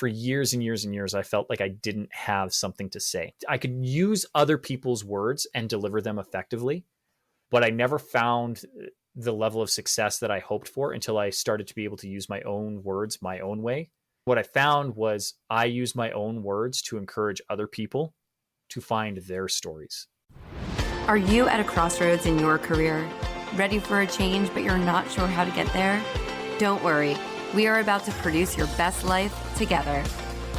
for years and years and years, I felt like I didn't have something to say. I could use other people's words and deliver them effectively, but I never found the level of success that I hoped for until I started to be able to use my own words my own way. What I found was I used my own words to encourage other people to find their stories. Are you at a crossroads in your career? Ready for a change, but you're not sure how to get there? Don't worry. We are about to produce your best life together.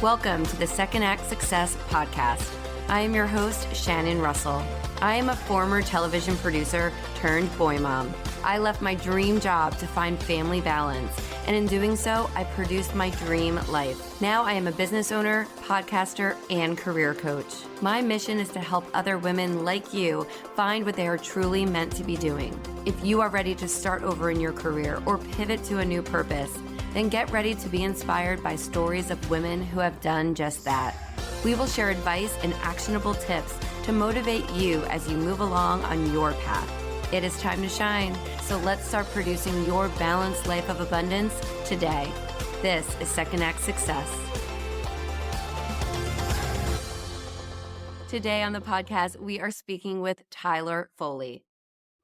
Welcome to the Second Act Success podcast. I am your host, Shannon Russell. I am a former television producer turned boy mom. I left my dream job to find family balance, and in doing so, I produced my dream life. Now I am a business owner, podcaster, and career coach. My mission is to help other women like you find what they are truly meant to be doing. If you are ready to start over in your career or pivot to a new purpose, then get ready to be inspired by stories of women who have done just that. We will share advice and actionable tips to motivate you as you move along on your path. It is time to shine, so let's start producing your balanced life of abundance today. This is Second Act Success. Today on the podcast, we are speaking with Tyler Foley.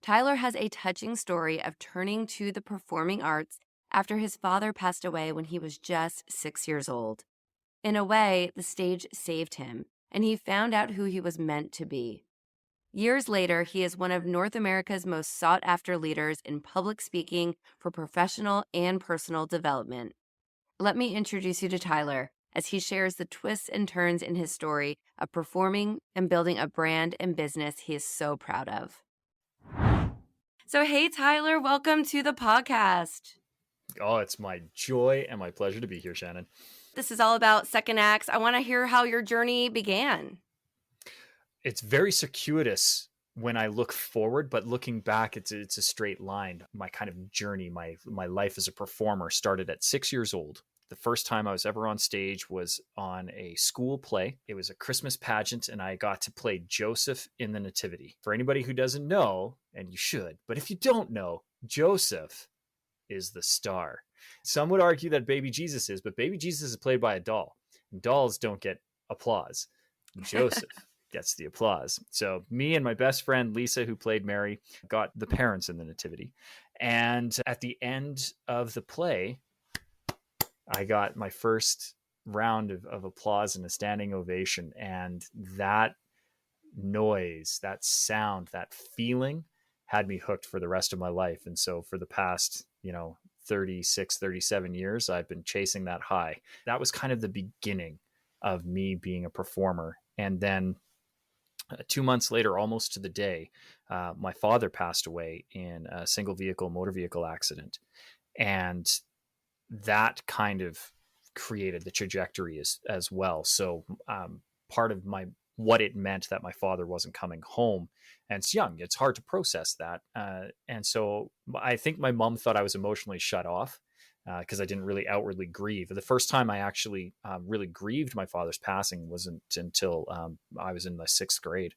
Tyler has a touching story of turning to the performing arts after his father passed away when he was just 6 years old. In a way, the stage saved him, and he found out who he was meant to be. Years later, he is one of North America's most sought-after leaders in public speaking for professional and personal development. Let me introduce you to Tyler as he shares the twists and turns in his story of performing and building a brand and business he is so proud of. So, hey, Tyler, welcome to the podcast. Oh, it's my joy and my pleasure to be here, Shannon. This is all about second acts. I want to hear how your journey began. It's very circuitous when I look forward, but looking back, it's a straight line. My kind of journey, my life as a performer started at 6 years old. The first time I was ever on stage was on a school play. It was a Christmas pageant, and I got to play Joseph in the Nativity. For anybody who doesn't know, and you should, but if you don't know, Joseph is the star. Some would argue that baby Jesus is, but baby Jesus is played by a doll. Dolls don't get applause. Joseph gets the applause. So me and my best friend, Lisa, who played Mary, got the parents in the Nativity. And at the end of the play, I got my first round of applause and a standing ovation. And that noise, that sound, that feeling had me hooked for the rest of my life. And so for the past, 36, 37 years, I've been chasing that high. That was kind of the beginning of me being a performer. And then 2 months later, almost to the day, my father passed away in a single vehicle motor vehicle accident. And that kind of created the trajectory as well. So part of what it meant that my father wasn't coming home, and it's young, it's hard to process that. And so I think my mom thought I was emotionally shut off because I didn't really outwardly grieve. The first time I actually really grieved my father's passing wasn't until I was in the sixth grade,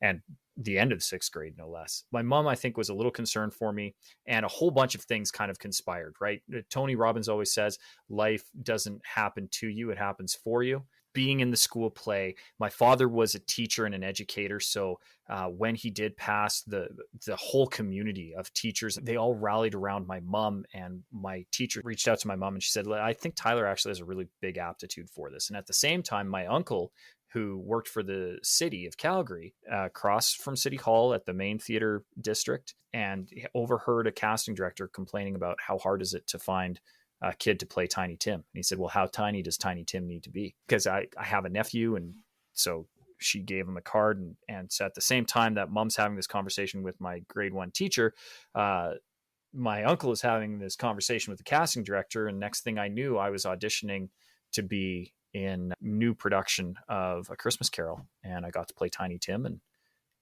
and the end of sixth grade, no less. My mom, I think, was a little concerned for me, and a whole bunch of things kind of conspired, right? Tony Robbins always says, life doesn't happen to you, it happens for you. Being in the school play, my father was a teacher and an educator. So when he did pass, the whole community of teachers, they all rallied around my mom, and my teacher reached out to my mom and she said, I think Tyler actually has a really big aptitude for this. And at the same time, my uncle, who worked for the city of Calgary, across from City Hall at the main theater district, and overheard a casting director complaining about how hard is it to find a kid to play Tiny Tim. And he said, well, how tiny does Tiny Tim need to be? Because I have a nephew. And so she gave him a card. And so at the same time that mom's having this conversation with my grade 1 teacher, my uncle is having this conversation with the casting director. And next thing I knew, I was auditioning to be in new production of A Christmas Carol. And I got to play Tiny Tim. And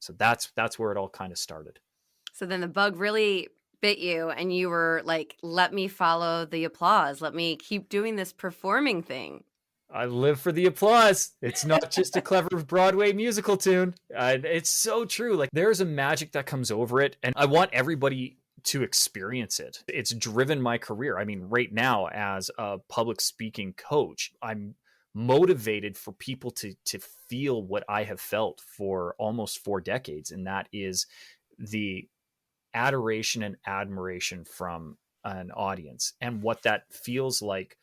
so that's where it all kind of started. So then the bug really bit you and you were like, let me follow the applause. Let me keep doing this performing thing. I live for the applause. It's not just a clever Broadway musical tune. It's so true. Like, there's a magic that comes over it. And I want everybody to experience it. It's driven my career. I mean, right now, as a public speaking coach, I'm motivated for people to feel what I have felt for almost 4 decades, and that is the adoration and admiration from an audience, and what that feels like,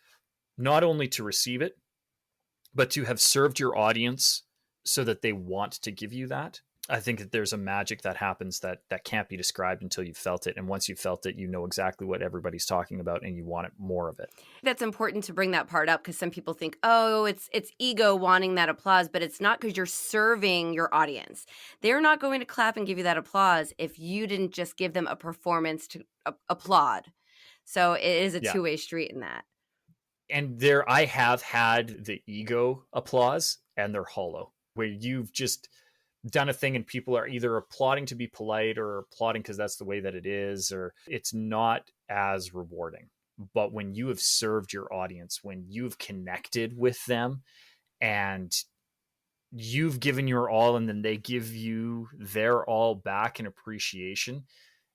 not only to receive it, but to have served your audience so that they want to give you that. I think that there's a magic that happens that can't be described until you've felt it. And once you've felt it, you know exactly what everybody's talking about and you want it, more of it. That's important to bring that part up, because some people think, oh, it's ego wanting that applause, but it's not, because you're serving your audience. They're not going to clap and give you that applause if you didn't just give them a performance to applaud. So it is a two-way street in that. And there, I have had the ego applause, and they're hollow, where you've just done a thing and people are either applauding to be polite or applauding because that's the way that it is, or it's not as rewarding. But when you have served your audience, when you've connected with them and you've given your all, and then they give you their all back in appreciation,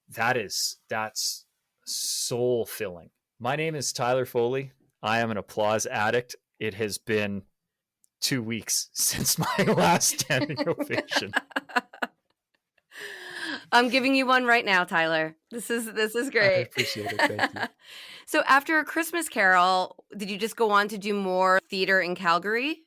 that's soul filling. My name is Tyler Foley. I am an applause addict. It has been 2 weeks since my last standing ovation. I'm giving you one right now, Tyler. This is great. I appreciate it. Thank you. So after A Christmas Carol, did you just go on to do more theater in Calgary?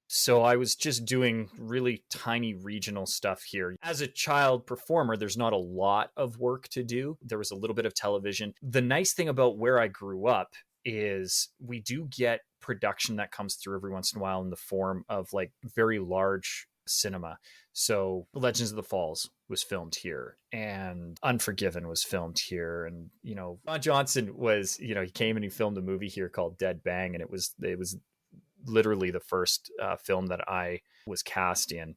So I was just doing really tiny regional stuff here. As a child performer, there's not a lot of work to do. There was a little bit of television. The nice thing about where I grew up is we do get production that comes through every once in a while in the form of like very large cinema. So Legends of the Falls was filmed here, and Unforgiven was filmed here. And, you know, Ron Johnson was, you know, he came and he filmed a movie here called Dead Bang. And it was literally the first film that I was cast in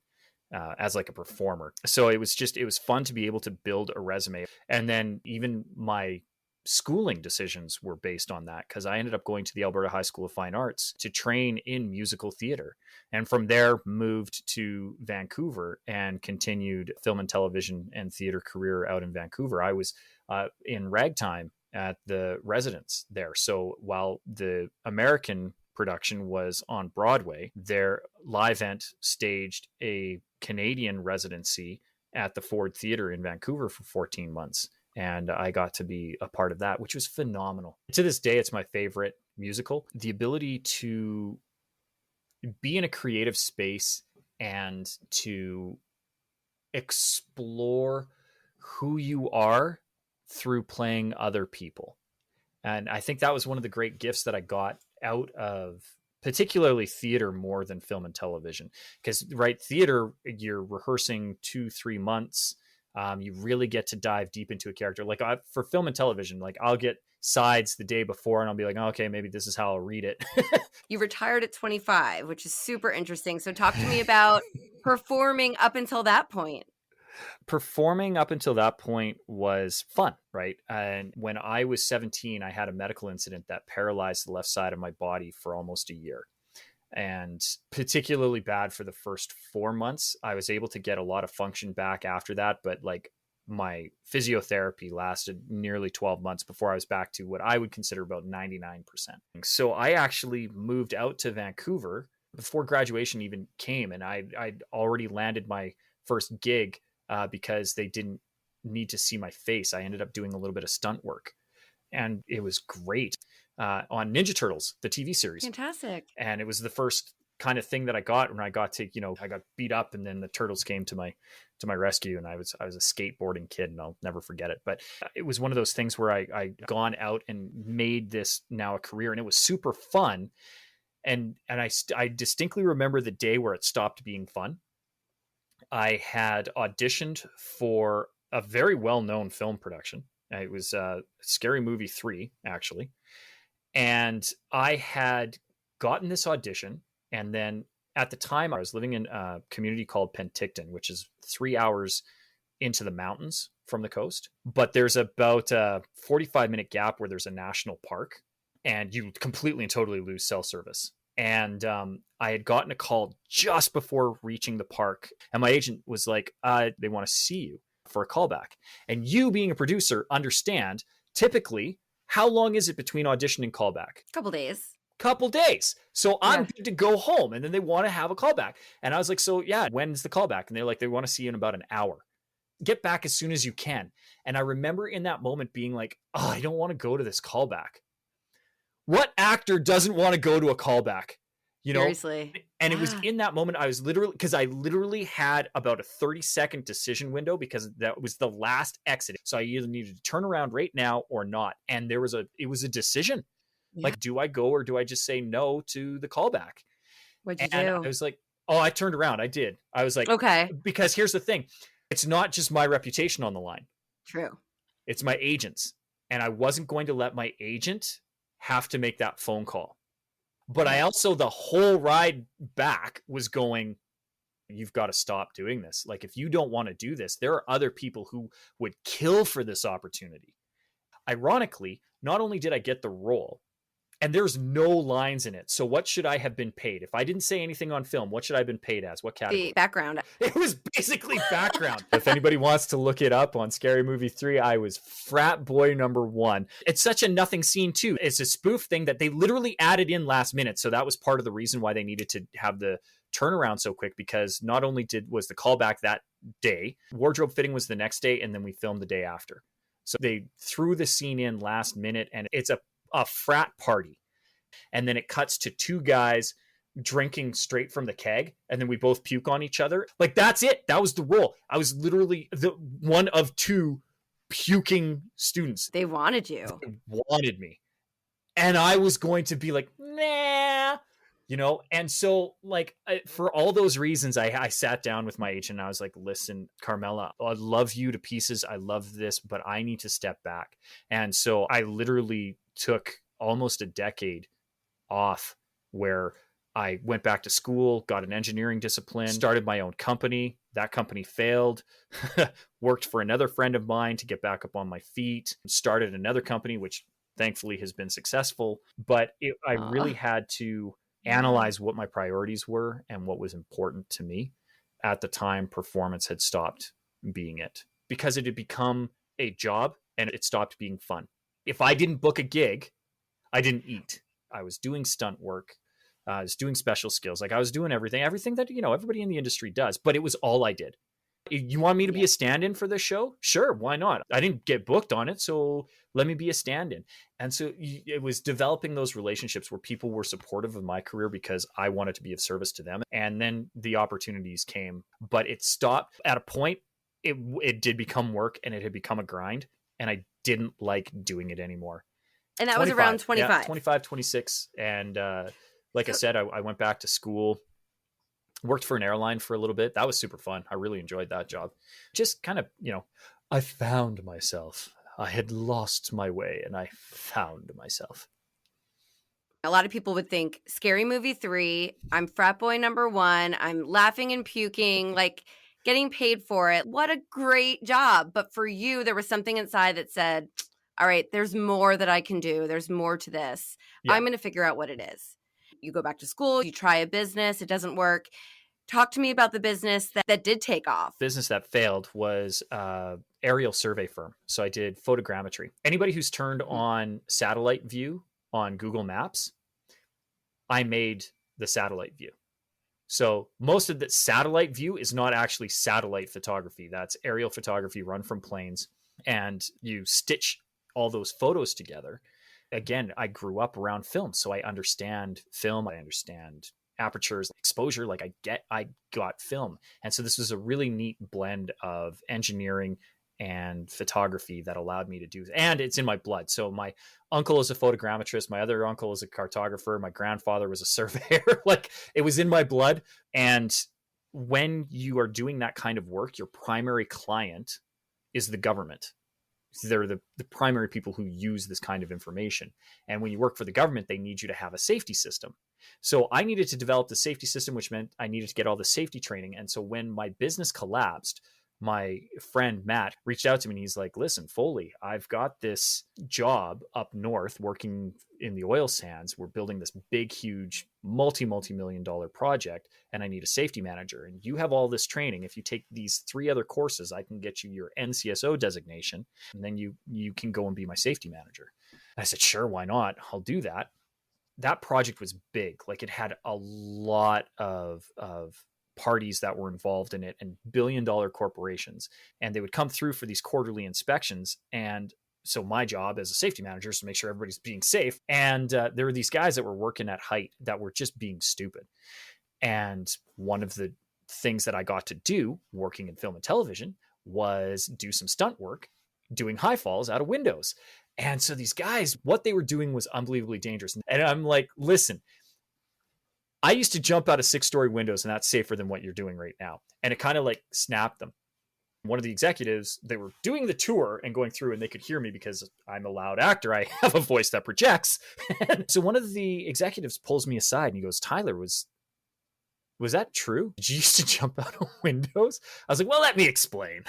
as like a performer. So it was fun to be able to build a resume. And then even my schooling decisions were based on that, because I ended up going to the Alberta High School of Fine Arts to train in musical theater, and from there moved to Vancouver and continued film and television and theater career out in Vancouver. I was in ragtime at the Residence there. So while the American production was on Broadway, their Livent staged a Canadian residency at the Ford Theatre in Vancouver for 14 months. And I got to be a part of that, which was phenomenal. To this day, it's my favorite musical. The ability to be in a creative space and to explore who you are through playing other people. And I think that was one of the great gifts that I got out of particularly theater more than film and television. Because, right, theater, you're rehearsing 2-3 months. You really get to dive deep into a character. Like for film and television, like I'll get sides the day before and I'll be like, oh, okay, maybe this is how I'll read it. You retired at 25, which is super interesting. So talk to me about performing up until that point. Performing up until that point was fun, right? And when I was 17, I had a medical incident that paralyzed the left side of my body for almost a year. And particularly bad for the first 4 months. I was able to get a lot of function back after that, but like my physiotherapy lasted nearly 12 months before I was back to what I would consider about 99%. So I actually moved out to Vancouver before graduation even came, and I'd already landed my first gig because they didn't need to see my face. I ended up doing a little bit of stunt work, and it was great. On Ninja Turtles, the TV series. Fantastic. And it was the first kind of thing that I got when I got to, you know, I got beat up, and then the Turtles came to my rescue, and I was a skateboarding kid, and I'll never forget it. But it was one of those things where I gone out and made this now a career, and it was super fun. And I distinctly remember the day where it stopped being fun. I had auditioned for a very well-known film production. It was Scary Movie 3, actually. And I had gotten this audition. And then at the time I was living in a community called Penticton, which is 3 hours into the mountains from the coast. But there's about a 45-minute gap where there's a national park, and you completely and totally lose cell service. And I had gotten a call just before reaching the park. And my agent was like, they want to see you. for a callback. And you, being a producer, understand typically how long is it between audition and callback? Couple days. So I'm good to go home. And then they want to have a callback. And I was like, so yeah, when's the callback? And they're like, they want to see you in about an hour. Get back as soon as you can. And I remember in that moment being like, oh, I don't want to go to this callback. What actor doesn't want to go to a callback? You know? Seriously. And it was in that moment, I literally had about a 30-second decision window because that was the last exit. So I either needed to turn around right now or not. And it was a decision. Yeah. Like, do I go or do I just say no to the callback? What'd you do? I was like, oh, I turned around. I did. I was like, okay. Because here's the thing. It's not just my reputation on the line. True. It's my agent's. And I wasn't going to let my agent have to make that phone call. But I also, the whole ride back was going, you've got to stop doing this. Like, if you don't want to do this, there are other people who would kill for this opportunity. Ironically, not only did I get the role, and there's no lines in it. So what should I have been paid? If I didn't say anything on film, what should I have been paid as? What category? The background. It was basically background. If anybody wants to look it up on Scary Movie 3, I was frat boy number 1. It's such a nothing scene too. It's a spoof thing that they literally added in last minute. So that was part of the reason why they needed to have the turnaround so quick, because not only was the callback that day, wardrobe fitting was the next day, and then we filmed the day after. So they threw the scene in last minute, and it's a frat party. And then it cuts to 2 guys drinking straight from the keg, and then we both puke on each other. Like, that's it. That was the role. I was literally the one of 2 puking students. They wanted you. They wanted me. And I was going to be like, nah, you know? And so, like, for all those reasons, I sat down with my agent and I was like, listen, Carmela, I love you to pieces. I love this, but I need to step back. And so I literally took almost a decade off, where I went back to school, got an engineering discipline, started my own company. That company failed. Worked for another friend of mine to get back up on my feet. Started another company, which thankfully has been successful. But I really had to analyze what my priorities were and what was important to me. At the time, performance had stopped being it, because it had become a job and it stopped being fun. If I didn't book a gig, I didn't eat. I was doing stunt work. I was doing special skills. Like, I was doing everything that, you know, everybody in the industry does, but it was all I did. You want me to be a stand-in for this show? Sure. Why not? I didn't get booked on it, so let me be a stand-in. And so it was developing those relationships where people were supportive of my career because I wanted to be of service to them. And then the opportunities came, but it stopped at a point. It did become work, and it had become a grind, and I didn't like doing it anymore. And that was around 25. Yeah, 25, 26. And like I said, I went back to school, worked for an airline for a little bit. That was super fun. I really enjoyed that job. Just kind of, you know, I found myself. I had lost my way, and I found myself. A lot of people would think Scary Movie 3, I'm frat boy number 1, I'm laughing and puking, like getting paid for it. What a great job. But for you, there was something inside that said, all right, there's more that I can do. There's more to this. Yeah. I'm going to figure out what it is. You go back to school, you try a business, it doesn't work. Talk to me about the business that did take off. Business that failed was aerial survey firm. So I did photogrammetry. Anybody who's turned on satellite view on Google Maps, I made the satellite view. So most of the satellite view is not actually satellite photography. That's aerial photography run from planes, and you stitch all those photos together. Again, I grew up around film, so I understand film. I understand apertures, exposure. Like, I got film. And so this was a really neat blend of engineering and photography that allowed me to do, and it's in my blood. So my uncle is a photogrammetrist. My other uncle is a cartographer. My grandfather was a surveyor. Like, it was in my blood. And when you are doing that kind of work, your primary client is the government. They're the primary people who use this kind of information. And when you work for the government, they need you to have a safety system. So I needed to develop the safety system, which meant I needed to get all the safety training. And so when my business collapsed, my friend Matt reached out to me and he's like, listen, Foley, I've got this job up north working in the oil sands. We're building this big, huge, multi-million dollar project, and I need a safety manager. And you have all this training. If you take these 3 other courses, I can get you your NCSO designation, and then you can go and be my safety manager. And I said, sure, why not? I'll do that. That project was big. Like, it had a lot of parties that were involved in it and billion-dollar corporations, and they would come through for these quarterly inspections. And so my job as a safety manager is to make sure everybody's being safe. And there were these guys that were working at height that were just being stupid. And one of the things that I got to do working in film and television was do some stunt work, doing high falls out of windows. And so these guys, what they were doing was unbelievably dangerous. And I'm like, listen, I used to jump out of 6-story windows, and that's safer than what you're doing right now. And it kind of like snapped them. One of the executives, they were doing the tour and going through, and they could hear me because I'm a loud actor. I have a voice that projects. And so one of the executives pulls me aside and he goes, Tyler, was that true? Did you used to jump out of windows? I was like, well, let me explain.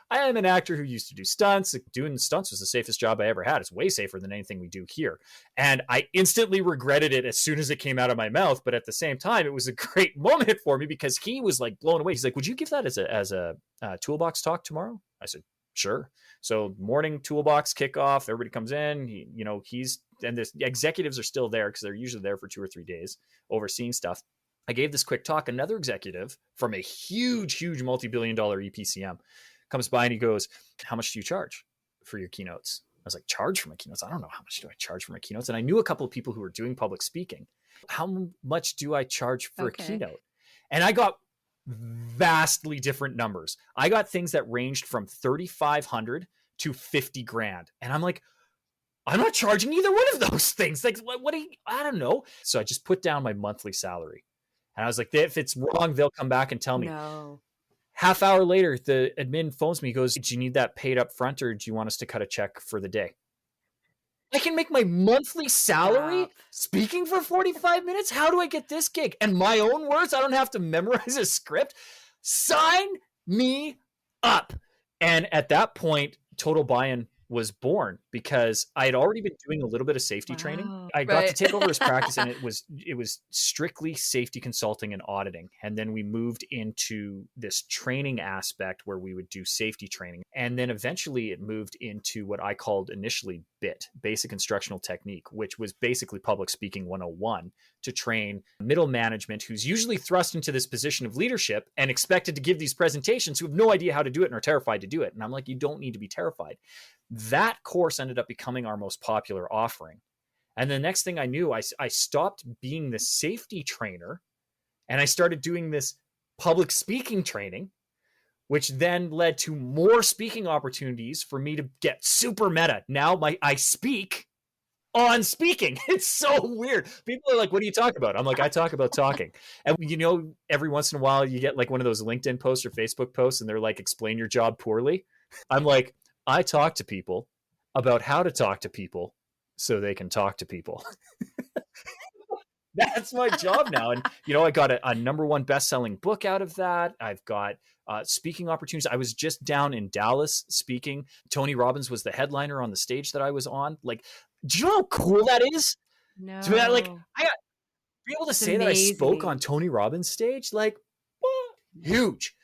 I am an actor who used to do stunts. Doing stunts was the safest job I ever had. It's way safer than anything we do here. And I instantly regretted it as soon as it came out of my mouth. But at the same time, it was a great moment for me because he was like blown away. He's like, would you give that as a toolbox talk tomorrow? I said, sure. So morning toolbox kickoff, everybody comes in, and the executives are still there because they're usually there for 2 or 3 days overseeing stuff. I gave this quick talk. Another executive from a huge multi-billion-dollar EPCM comes by and he goes, how much do you charge for your keynotes? I was like, charge for my keynotes? I don't know. How much do I charge for my keynotes? And I knew a couple of people who were doing public speaking. How much do I charge for a keynote? And I got vastly different numbers. I got things that ranged from $3,500 to $50,000. And I'm like, I'm not charging either one of those things. Like, what do you, I don't know. So I just put down my monthly salary. And I was like, if it's wrong, they'll come back and tell me. No. Half hour later, the admin phones me. He goes, do you need that paid up front, or do you want us to cut a check for the day? I can make my monthly salary speaking for 45 minutes. How do I get this gig? And my own words, I don't have to memorize a script. Sign me up. And at that point, Total Buy-in was born because I had already been doing a little bit of safety training. I got to take over his practice, and it was strictly safety consulting and auditing. And then we moved into this training aspect where we would do safety training. And then eventually it moved into what I called initially BIT, Basic Instructional Technique, which was basically public speaking 101 to train middle management who's usually thrust into this position of leadership and expected to give these presentations who have no idea how to do it and are terrified to do it. And I'm like, you don't need to be terrified. That course ended up becoming our most popular offering. And the next thing I knew, I stopped being the safety trainer and I started doing this public speaking training, which then led to more speaking opportunities for me to get super meta. Now I speak on speaking. It's so weird. People are like, what do you talk about? I'm like, I talk about talking. And every once in a while you get like one of those LinkedIn posts or Facebook posts and they're like, explain your job poorly. I'm like, I talk to people about how to talk to people so they can talk to people. That's my job now. And, I got a number 1 best-selling book out of that. I've got speaking opportunities. I was just down in Dallas speaking. Tony Robbins was the headliner on the stage that I was on. Like, do you know how cool that is? No. To I got be able to say that I spoke on Tony Robbins' stage, like, huge.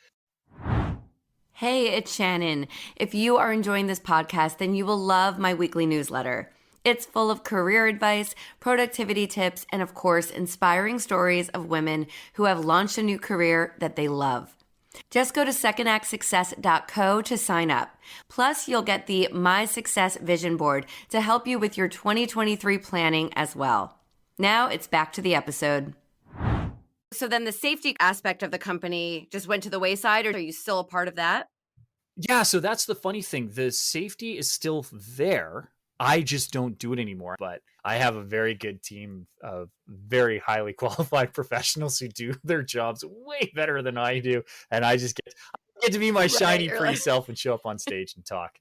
Hey, it's Shannon. If you are enjoying this podcast, then you will love my weekly newsletter. It's full of career advice, productivity tips, and of course, inspiring stories of women who have launched a new career that they love. Just go to secondactsuccess.co to sign up. Plus, you'll get the My Success Vision Board to help you with your 2023 planning as well. Now it's back to the episode. So then the safety aspect of the company just went to the wayside, or are you still a part of that? Yeah, so that's the funny thing. The safety is still there. I just don't do it anymore. But I have a very good team of very highly qualified professionals who do their jobs way better than I do. And I just get to be my shiny, pretty self and show up on stage and talk.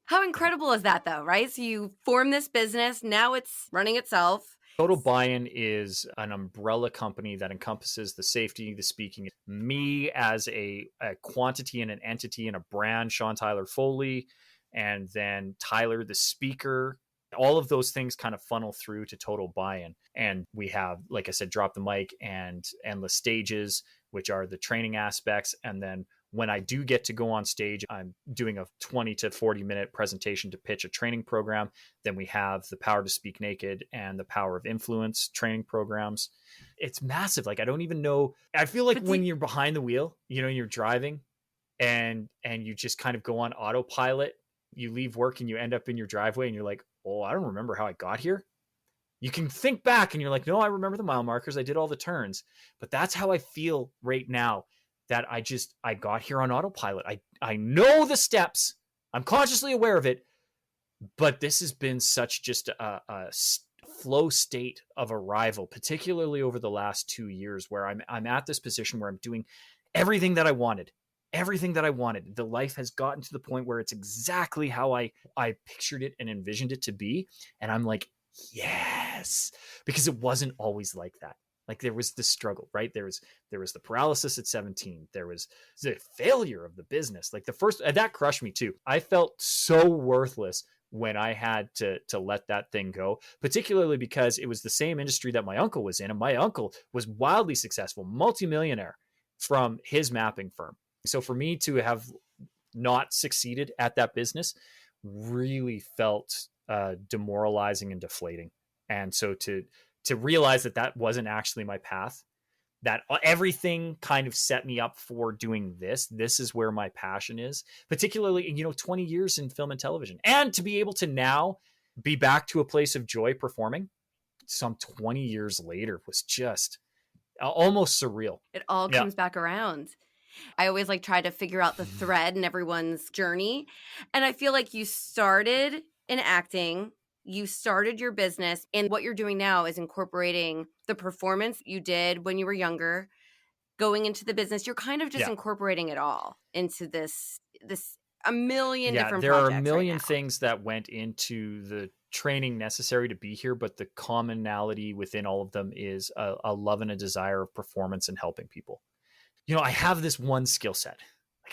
How incredible is that, though, right? So you form this business. Now it's running itself. Total Buy-In is an umbrella company that encompasses the safety, the speaking, me as a quantity and an entity and a brand, Sean Tyler Foley, and then Tyler, the speaker. All of those things kind of funnel through to Total Buy-In. And we have, like I said, Drop the Mic and Endless Stages, which are the training aspects. And then when I do get to go on stage, I'm doing a 20 to 40 minute presentation to pitch a training program. Then we have the Power to Speak Naked and the Power of Influence training programs. It's massive. Like, I don't even know. I feel like when you're behind the wheel, you're driving and you just kind of go on autopilot. You leave work and you end up in your driveway and you're like, oh, I don't remember how I got here. You can think back and you're like, no, I remember the mile markers. I did all the turns. But that's how I feel right now, that I got here on autopilot. I know the steps. I'm consciously aware of it. But this has been such just a flow state of arrival, particularly over the last 2 years, where I'm at this position where I'm doing everything that I wanted. Everything that I wanted. The life has gotten to the point where it's exactly how I pictured it and envisioned it to be. And I'm like, yes, because it wasn't always like that. Like, there was this struggle, right? There was the paralysis at 17. There was the failure of the business. Like, the first, that crushed me too. I felt so worthless when I had to let that thing go, particularly because it was the same industry that my uncle was in. And my uncle was wildly successful, multimillionaire from his mapping firm. So for me to have not succeeded at that business really felt demoralizing and deflating. And so to realize that wasn't actually my path, that everything kind of set me up for doing this. This is where my passion is, particularly, 20 years in film and television. And to be able to now be back to a place of joy performing some 20 years later was just almost surreal. It all comes back around. I always try to figure out the thread in everyone's journey. And I feel like you started in acting, you started your business, and what you're doing now is incorporating the performance you did when you were younger, going into the business. You're kind of just incorporating it all into this a million different projects. There are a million things that went into the training necessary to be here, but the commonality within all of them is a love and a desire of performance and helping people. I have this one skill set.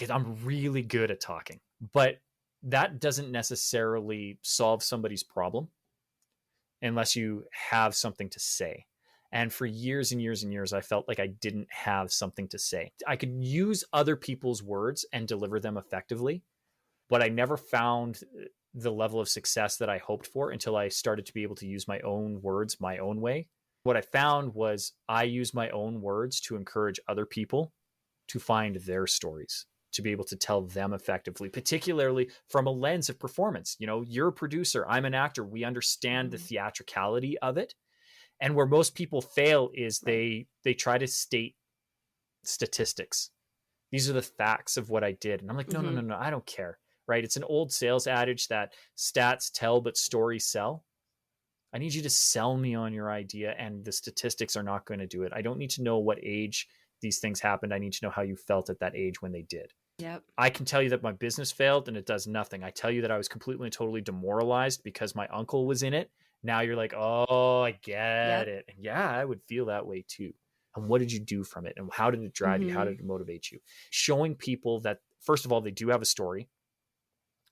Like, I'm really good at talking, but that doesn't necessarily solve somebody's problem unless you have something to say. And for years and years and years, I felt like I didn't have something to say. I could use other people's words and deliver them effectively, but I never found the level of success that I hoped for until I started to be able to use my own words my own way. What I found was I use my own words to encourage other people to find their stories, to be able to tell them effectively, particularly from a lens of performance. You're a producer, I'm an actor. We understand the theatricality of it. And where most people fail is they try to state statistics. These are the facts of what I did. And I'm like, no, I don't care, right? It's an old sales adage that stats tell, but stories sell. I need you to sell me on your idea, and the statistics are not going to do it. I don't need to know what age these things happened. I need to know how you felt at that age when they did. Yep. I can tell you that my business failed and it does nothing. I tell you that I was completely and totally demoralized because my uncle was in it. Now you're like, oh, I get it. And yeah, I would feel that way too. And what did you do from it? And how did it drive you? How did it motivate you? Showing people that, first of all, they do have a story,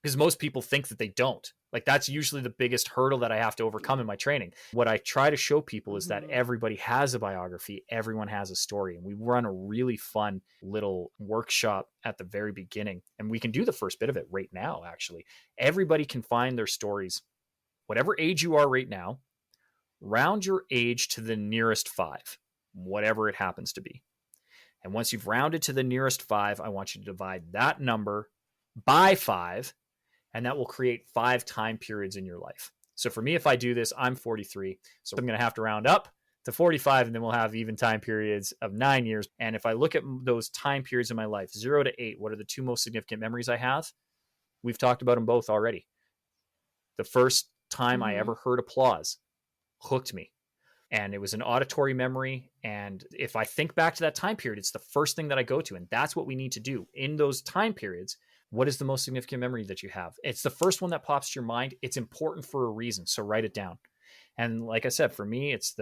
because most people think that they don't. Like, that's usually the biggest hurdle that I have to overcome in my training. What I try to show people is that everybody has a biography. Everyone has a story. And we run a really fun little workshop at the very beginning. And we can do the first bit of it right now, actually. Everybody can find their stories. Whatever age you are right now, round your age to the nearest 5, whatever it happens to be. And once you've rounded to the nearest 5, I want you to divide that number by 5. And that will create 5 time periods in your life. So for me, if I do this, I'm 43. So I'm going to have to round up to 45, and then we'll have even time periods of 9 years. And if I look at those time periods in my life, 0 to 8, what are the 2 most significant memories I have? We've talked about them both already. The first time I ever heard applause hooked me. And it was an auditory memory. And if I think back to that time period, it's the first thing that I go to. And that's what we need to do in those time periods. What is the most significant memory that you have? It's the first one that pops to your mind. It's important for a reason. So write it down. And like I said, for me, it's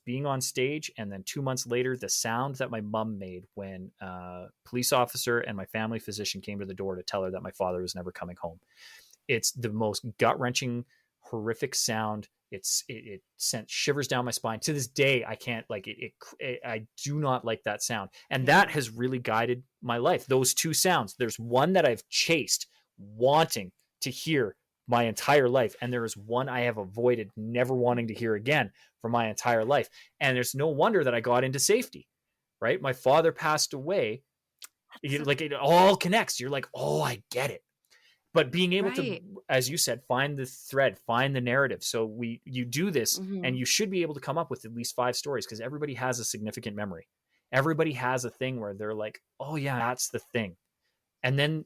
being on stage. And then 2 months later, the sound that my mom made when a police officer and my family physician came to the door to tell her that my father was never coming home. It's the most gut wrenching, horrific sound. It sent shivers down my spine. To this day, I can't like it. I do not like that sound. And that has really guided my life. Those two sounds. There's one that I've chased, wanting to hear my entire life. And there is one I have avoided, never wanting to hear again for my entire life. And there's no wonder that I got into safety, right? My father passed away. Like it all connects. You're like, oh, I get it. But being able to, as you said, find the thread, find the narrative. So you do this and you should be able to come up with at least 5 stories because everybody has a significant memory. Everybody has a thing where they're like, oh yeah, that's the thing. And then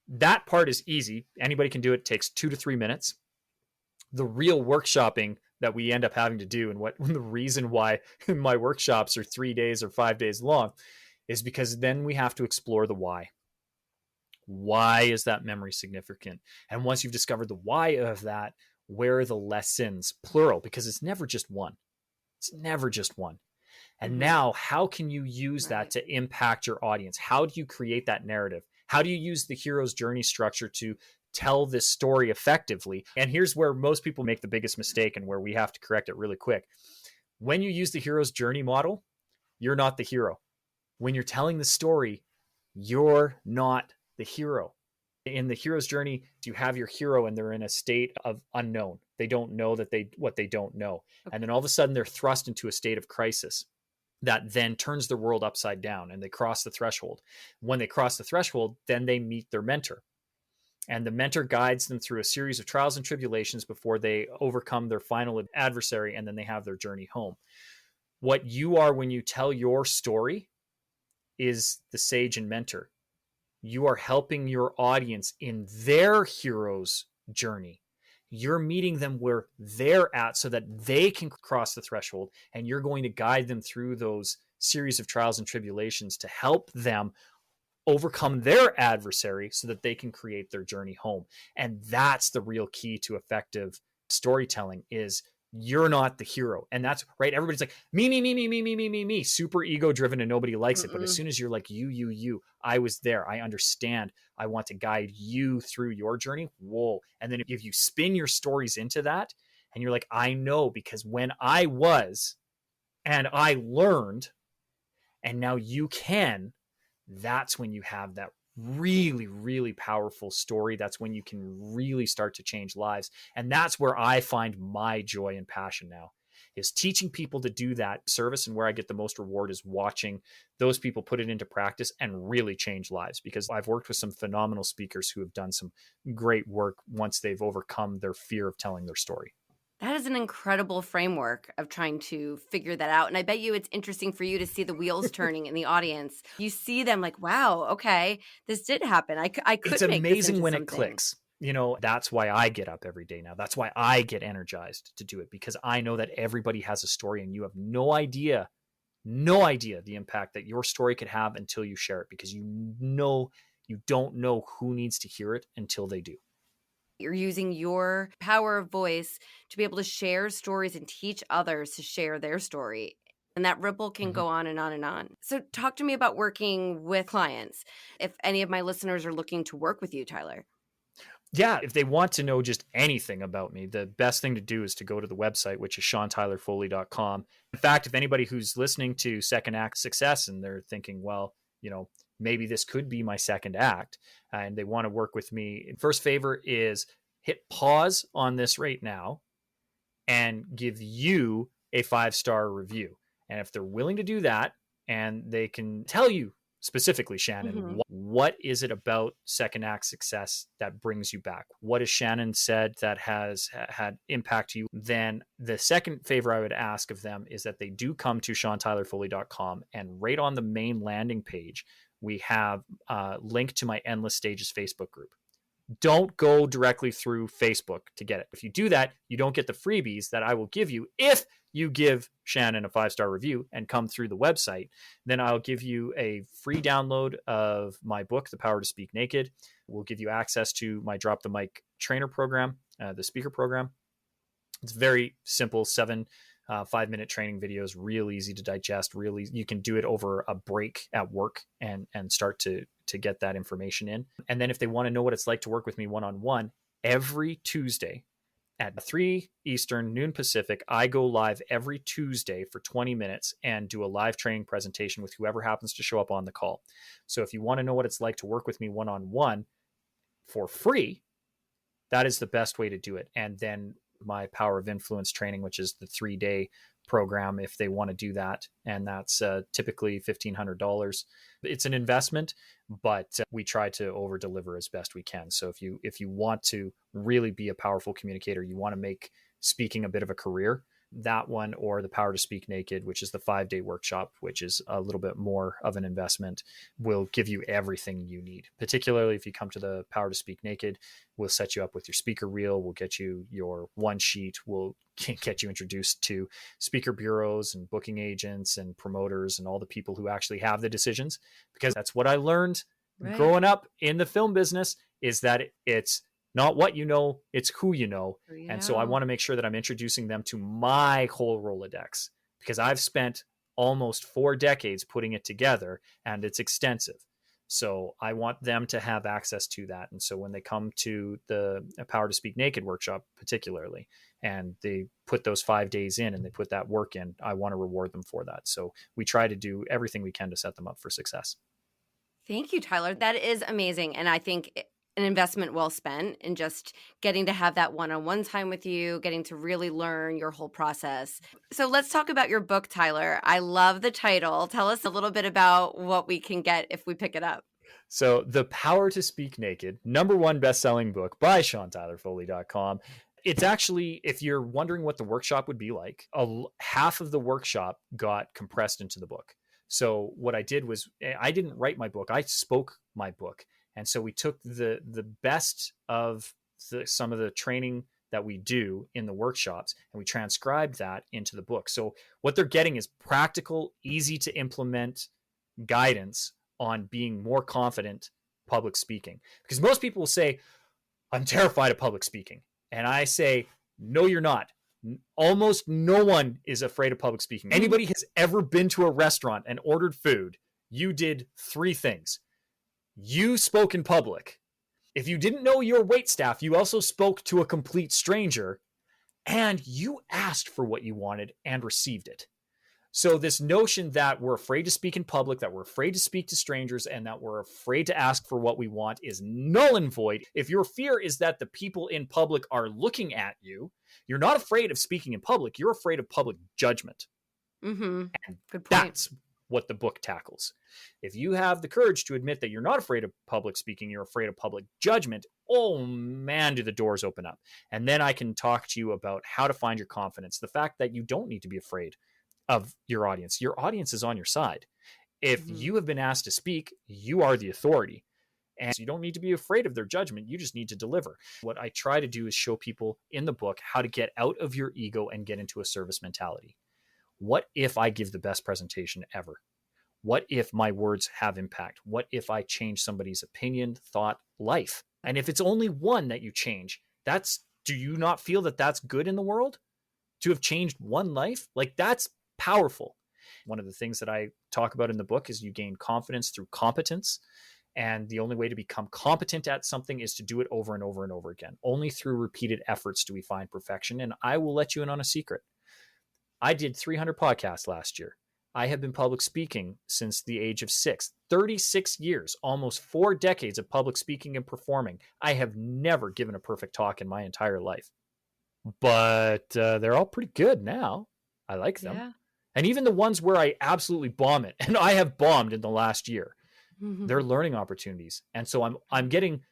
that part is easy. Anybody can do it. It takes 2 to 3 minutes. The real workshopping that we end up having to do, and the reason why my workshops are 3 days or 5 days long, is because then we have to explore the why. Why is that memory significant? And once you've discovered the why of that, where are the lessons, plural, because it's never just one. It's never just one. And now how can you use that to impact your audience? How do you create that narrative? How do you use the hero's journey structure to tell this story effectively? And here's where most people make the biggest mistake and where we have to correct it really quick. When you use the hero's journey model, you're not the hero. When you're telling the story, you're not the hero. In the hero's journey, you have your hero and they're in a state of unknown. They don't know what they don't know. Okay. And then all of a sudden they're thrust into a state of crisis that then turns the world upside down and they cross the threshold. When they cross the threshold, then they meet their mentor. And the mentor guides them through a series of trials and tribulations before they overcome their final adversary, and then they have their journey home. What you are when you tell your story is the sage and mentor. You are helping your audience in their hero's journey. You're meeting them where they're at so that they can cross the threshold, and you're going to guide them through those series of trials and tribulations to help them overcome their adversary so that they can create their journey home. And that's the real key to effective storytelling is you're not the hero. And that's right. Everybody's like me, super ego driven and nobody likes it. But as soon as you're like you, I was there. I understand. I want to guide you through your journey. Whoa. And then if you spin your stories into that and you're like, I know, because when I was and I learned and now you can, that's when you have that really, really powerful story. That's when you can really start to change lives. And that's where I find my joy and passion now, is teaching people to do that service. And where I get the most reward is watching those people put it into practice and really change lives, because I've worked with some phenomenal speakers who have done some great work once they've overcome their fear of telling their story. That is an incredible framework of trying to figure that out. And I bet you it's interesting for you to see the wheels turning in the audience. You see them like, wow, okay, this did happen. I could It's make amazing this when something. It clicks. You know, that's why I get up every day now. That's why I get energized to do it, because I know that everybody has a story and you have no idea the impact that your story could have until you share it, because you don't know who needs to hear it until they do. You're using your power of voice to be able to share stories and teach others to share their story. And that ripple can go on and on and on. So talk to me about working with clients. If any of my listeners are looking to work with you, Tyler. Yeah, if they want to know just anything about me, the best thing to do is to go to the website, which is SeanTylerFoley.com. In fact, if anybody who's listening to Second Act Success and they're thinking, well, maybe this could be my second act, and they want to work with me, first favor is hit pause on this right now and give you a 5-star review. And if they're willing to do that, and they can tell you specifically, Shannon, what is it about Second Act Success that brings you back? What has Shannon said that has had impact to you? Then the second favor I would ask of them is that they do come to SeanTylerFoley.com, and right on the main landing page, we have a link to my Endless Stages Facebook group. Don't go directly through Facebook to get it. If you do that, you don't get the freebies that I will give you. If you give Shannon a 5-star review and come through the website, then I'll give you a free download of my book, The Power to Speak Naked. We'll give you access to my Drop the Mic trainer program, the speaker program. It's very simple, 5-minute training videos, real easy to digest, really, you can do it over a break at work and start to get that information in. And then if they want to know what it's like to work with me one-on-one, every Tuesday at 3 Eastern, noon Pacific, I go live every Tuesday for 20 minutes and do a live training presentation with whoever happens to show up on the call. So if you want to know what it's like to work with me one-on-one for free, that is the best way to do it. And then my Power of Influence training, which is the 3-day program, if they want to do that. And that's typically $1,500. It's an investment, but we try to over deliver as best we can. So if you want to really be a powerful communicator, you want to make speaking a bit of a career, that one, or the Power to Speak Naked, which is the 5-day workshop, which is a little bit more of an investment, will give you everything you need. Particularly if you come to the Power to Speak Naked, we'll set you up with your speaker reel. We'll get you your one sheet. We'll get you introduced to speaker bureaus and booking agents and promoters and all the people who actually have the decisions, because that's what I learned growing up in the film business, is that it's not what you know, it's who you know. And so I want to make sure that I'm introducing them to my whole Rolodex, because I've spent almost 4 decades putting it together and it's extensive. So I want them to have access to that. And so when they come to the Power to Speak Naked workshop, particularly, and they put those 5 days in and they put that work in, I want to reward them for that. So we try to do everything we can to set them up for success. Thank you, Tyler. That is amazing. And I think an investment well spent in just getting to have that one-on-one time with you, getting to really learn your whole process. So let's talk about your book, Tyler. I love the title. Tell us a little bit about what we can get if we pick it up. So The Power to Speak Naked, #1 best-selling book by SeanTylerFoley.com. It's actually, if you're wondering what the workshop would be like, half of the workshop got compressed into the book. So what I did was, I didn't write my book, I spoke my book. And so we took the best of some of the training that we do in the workshops, and we transcribed that into the book. So what they're getting is practical, easy to implement guidance on being more confident public speaking. Because most people will say, I'm terrified of public speaking. And I say, no, you're not. Almost no one is afraid of public speaking. Anybody has ever been to a restaurant and ordered food, you did 3 things. You spoke in public. If you didn't know your waitstaff, you also spoke to a complete stranger, and you asked for what you wanted and received it. So this notion that we're afraid to speak in public, that we're afraid to speak to strangers, and that we're afraid to ask for what we want is null and void. If your fear is that the people in public are looking at you, you're not afraid of speaking in public. You're afraid of public judgment. Mm-hmm. And good point. That's what the book tackles. If you have the courage to admit that you're not afraid of public speaking, you're afraid of public judgment, oh man, do the doors open up. And then I can talk to you about how to find your confidence. The fact that you don't need to be afraid of your audience. Your audience is on your side. If you have been asked to speak, you are the authority. And you don't need to be afraid of their judgment. You just need to deliver. What I try to do is show people in the book how to get out of your ego and get into a service mentality. What if I give the best presentation ever? What if my words have impact? What if I change somebody's opinion, thought, life? And if it's only one that you change, do you not feel that that's good in the world? To have changed one life? Like, that's powerful. One of the things that I talk about in the book is you gain confidence through competence. And the only way to become competent at something is to do it over and over and over again. Only through repeated efforts do we find perfection. And I will let you in on a secret. I did 300 podcasts last year. I have been public speaking since the age of 6, 36 years, almost 4 decades of public speaking and performing. I have never given a perfect talk in my entire life, but they're all pretty good now. I like them. Yeah. And even the ones where I absolutely bomb it, and I have bombed in the last year, they're learning opportunities. And so I'm getting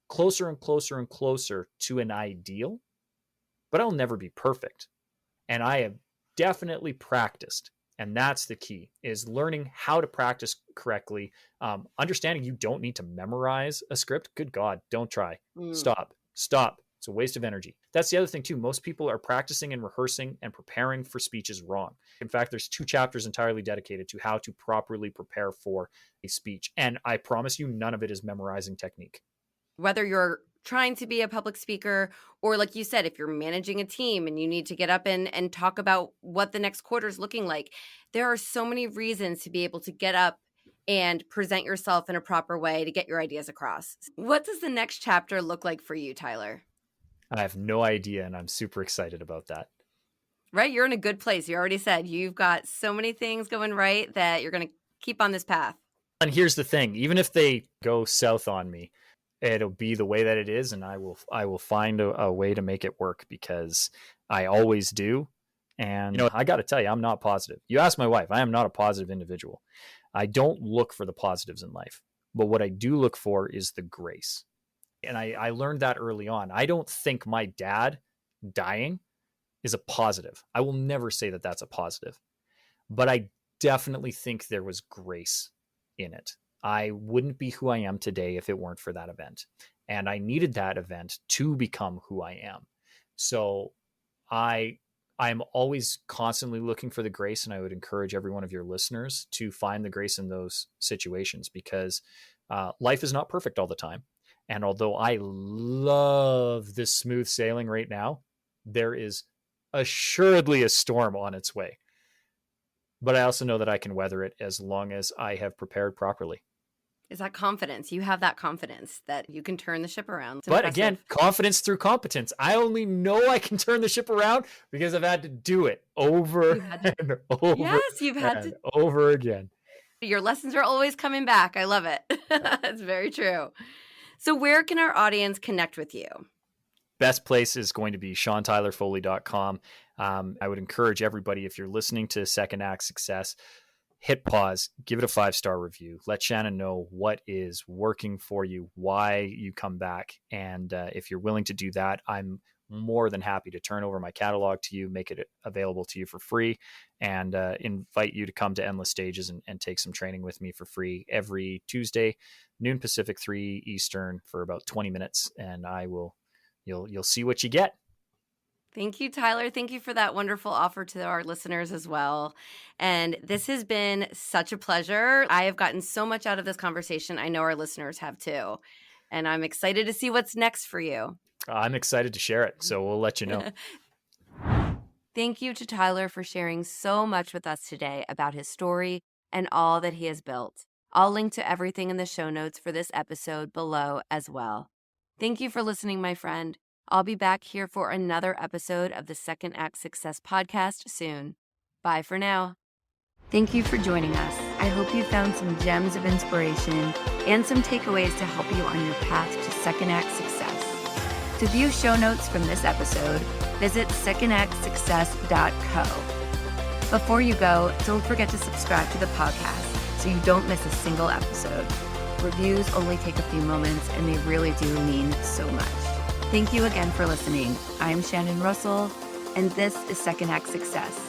closer and closer and closer to an ideal, but I'll never be perfect. And I have definitely practiced. And that's the key, is learning how to practice correctly. Understanding you don't need to memorize a script. Good God, don't try. Stop. It's a waste of energy. That's the other thing too. Most people are practicing and rehearsing and preparing for speeches wrong. In fact, there's 2 chapters entirely dedicated to how to properly prepare for a speech. And I promise you, none of it is memorizing technique. Whether you're trying to be a public speaker, or like you said, if you're managing a team and you need to get up and talk about what the next quarter is looking like, there are so many reasons to be able to get up and present yourself in a proper way to get your ideas across. What does the next chapter look like for you, Tyler? I have no idea, and I'm super excited about that. Right? You're in a good place. You already said you've got so many things going right that you're going to keep on this path. And here's the thing, even if they go south on me, it'll be the way that it is, and I will find a way to make it work, because I always do. And I got to tell you, I'm not positive. You ask my wife, I am not a positive individual. I don't look for the positives in life, but what I do look for is the grace. And I learned that early on. I don't think my dad dying is a positive. I will never say that that's a positive, but I definitely think there was grace in it. I wouldn't be who I am today if it weren't for that event. And I needed that event to become who I am. So I'm always constantly looking for the grace, and I would encourage every one of your listeners to find the grace in those situations, because life is not perfect all the time. And although I love this smooth sailing right now, there is assuredly a storm on its way. But I also know that I can weather it as long as I have prepared properly. Is that confidence? You have that confidence that you can turn the ship around. But again, confidence through competence. I only know I can turn the ship around because I've had to do it over and over. Yes, you've had to over again. Your lessons are always coming back. I love it. It's very true. So where can our audience connect with you? Best place is going to be SeanTylerFoley.com. I would encourage everybody, if you're listening to Second Act Success, hit pause, give it a 5-star review. Let Shannon know what is working for you, why you come back. And if you're willing to do that, I'm more than happy to turn over my catalog to you, make it available to you for free, and invite you to come to Endless Stages and take some training with me for free every Tuesday, noon Pacific, 3 Eastern, for about 20 minutes. And you'll see what you get. Thank you, Tyler. Thank you for that wonderful offer to our listeners as well. And this has been such a pleasure. I have gotten so much out of this conversation. I know our listeners have too. And I'm excited to see what's next for you. I'm excited to share it, so we'll let you know. Thank you to Tyler for sharing so much with us today about his story and all that he has built. I'll link to everything in the show notes for this episode below as well. Thank you for listening, my friend. I'll be back here for another episode of the Second Act Success podcast soon. Bye for now. Thank you for joining us. I hope you found some gems of inspiration and some takeaways to help you on your path to Second Act Success. To view show notes from this episode, visit secondactsuccess.co. Before you go, don't forget to subscribe to the podcast so you don't miss a single episode. Reviews only take a few moments, and they really do mean so much. Thank you again for listening. I'm Shannon Russell, and this is Second Act Success.